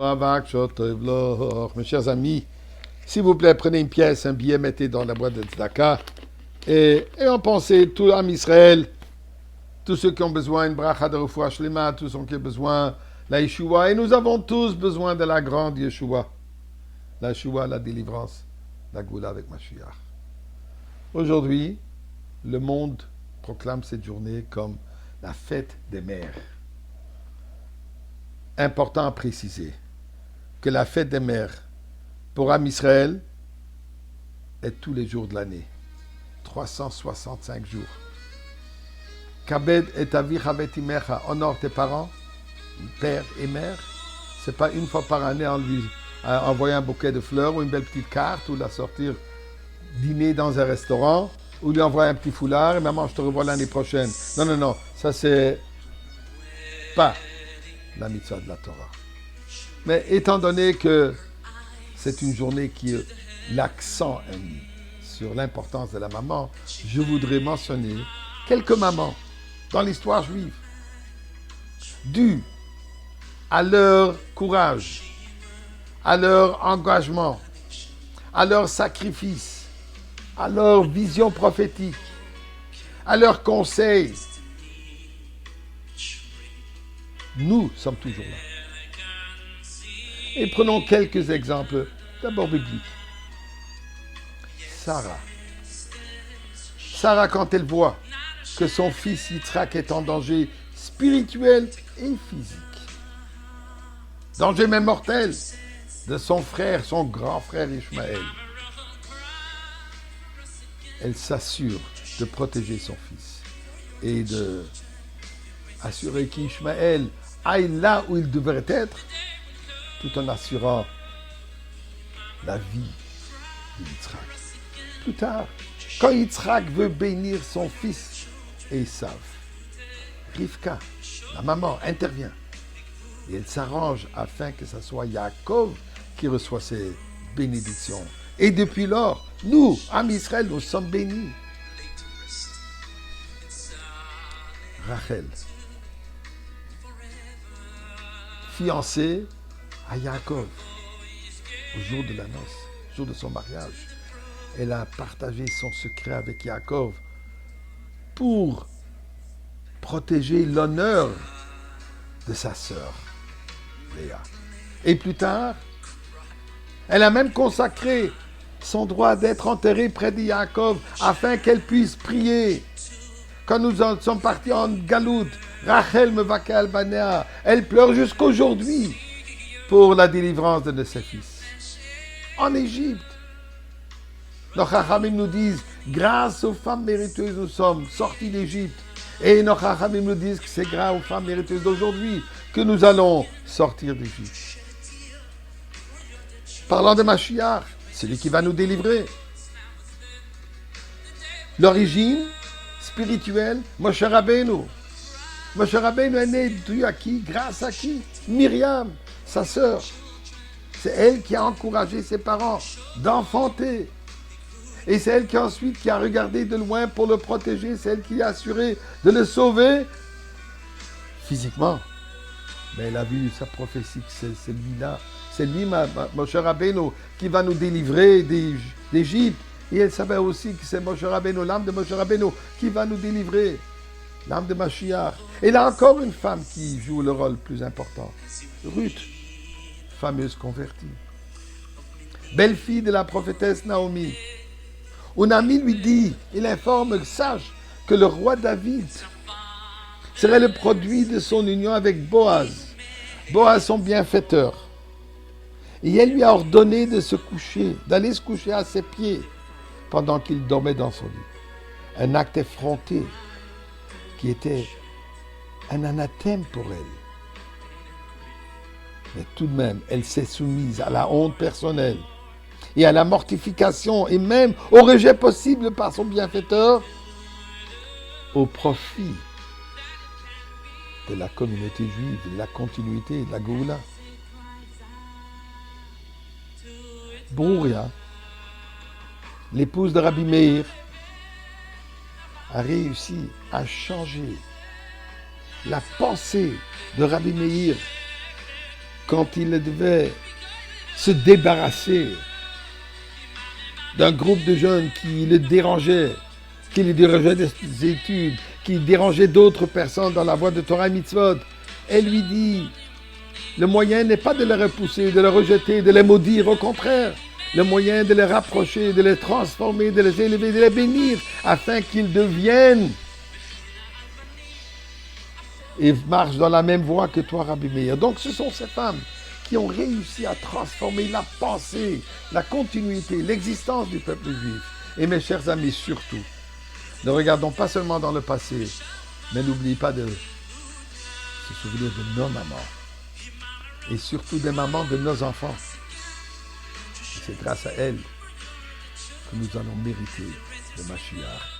Mes chers amis, s'il vous plaît, prenez une pièce, un billet, mettez dans la boîte de tzedaka et on pensez tout l'âme Israël, tous ceux qui ont besoin d'une bracha de refoua shlema, tous ceux qui ont besoin de la Yeshua, et nous avons tous besoin de la grande Yeshua, la Yeshua, la délivrance, la Goula avec Mashiach. Aujourd'hui, le monde proclame cette journée comme la fête des mères. Important à préciser que la fête des mères pour Am Israël est tous les jours de l'année, 365 jours. Kabed et avicha vetimecha, honore tes parents, père et mère. C'est pas une fois par année en lui envoyer un bouquet de fleurs ou une belle petite carte ou la sortir dîner dans un restaurant ou lui envoyer un petit foulard et maman je te revois l'année prochaine. Non, ça c'est pas la mitzvah de la Torah. Mais étant donné que c'est une journée qui l'accent est mis sur l'importance de la maman, je voudrais mentionner quelques mamans dans l'histoire juive, dues à leur courage, à leur engagement, à leur sacrifice, à leur vision prophétique, à leurs conseils. Nous sommes toujours là. Et prenons quelques exemples, d'abord bibliques. Sarah, quand elle voit que son fils Yitzhak est en danger spirituel et physique, danger même mortel de son frère, son grand frère Ishmaël, elle s'assure de protéger son fils et de assurer qu'Ishmaël aille là où il devrait être, tout en assurant la vie de Yitzhak. Plus tard, quand Yitzhak veut bénir son fils Esav, Rivka, la maman, intervient. Et elle s'arrange afin que ce soit Yaakov qui reçoit ces bénédictions. Et depuis lors, nous, Am Israël, nous sommes bénis. Rachel, fiancée à Yaakov, au jour de la noce, au jour de son mariage, elle a partagé son secret avec Yaakov pour protéger l'honneur de sa sœur, Léa. Et plus tard, elle a même consacré son droit d'être enterrée près de Yaakov afin qu'elle puisse prier. Quand nous sommes partis en Galout, Rachel me vaka albanea, elle pleure jusqu'aujourd'hui pour la délivrance de ses fils. En Égypte, nos chachamim nous disent, grâce aux femmes mériteuses, nous sommes sortis d'Égypte. Et nos chachamim nous disent que c'est grâce aux femmes mériteuses d'aujourd'hui que nous allons sortir d'Égypte. Parlant de Mashiach, celui qui va nous délivrer. L'origine spirituelle, Moshe Rabbeinu. Moshe Rabbeinu est né dû à qui? Grâce à qui? Myriam, sa sœur. C'est elle qui a encouragé ses parents d'enfanter. Et c'est elle qui ensuite qui a regardé de loin pour le protéger. C'est elle qui a assuré de le sauver physiquement. Mais elle a vu sa prophétie que c'est lui-là. C'est lui, Moshe Rabbeinu, qui va nous délivrer d'Égypte. Et elle savait aussi que c'est Moshe Rabbeinu, l'âme de Moshe Rabbeinu, qui va nous délivrer. L'âme de Mashiach. Et là encore une femme qui joue le rôle plus important. Ruth, fameuse convertie. Belle-fille de la prophétesse Naomi. Un ami lui dit, il informe, sache que le roi David serait le produit de son union avec Boaz. Boaz, son bienfaiteur. Et elle lui a ordonné de se coucher, d'aller se coucher à ses pieds pendant qu'il dormait dans son lit. Un acte effronté qui était un anathème pour elle. Mais tout de même, elle s'est soumise à la honte personnelle et à la mortification et même au rejet possible par son bienfaiteur au profit de la communauté juive, de la continuité, de la Goula. Brouria, l'épouse de Rabbi Meir, a réussi à changer la pensée de Rabbi Meir quand il devait se débarrasser d'un groupe de jeunes qui le dérangeait, qui le dérangeait des études, qui dérangeait d'autres personnes dans la voie de Torah et Mitzvot, elle lui dit, le moyen n'est pas de les repousser, de les rejeter, de les maudire, au contraire. Le moyen de les rapprocher, de les transformer, de les élever, de les bénir, afin qu'ils deviennent et marchent dans la même voie que toi, Rabbi Meir. Donc ce sont ces femmes qui ont réussi à transformer la pensée, la continuité, l'existence du peuple juif. Et mes chers amis, surtout, ne regardons pas seulement dans le passé, mais n'oubliez pas de se souvenir de nos mamans. Et surtout des mamans de nos enfants. Et c'est grâce à elles que nous allons mériter le Mashiach.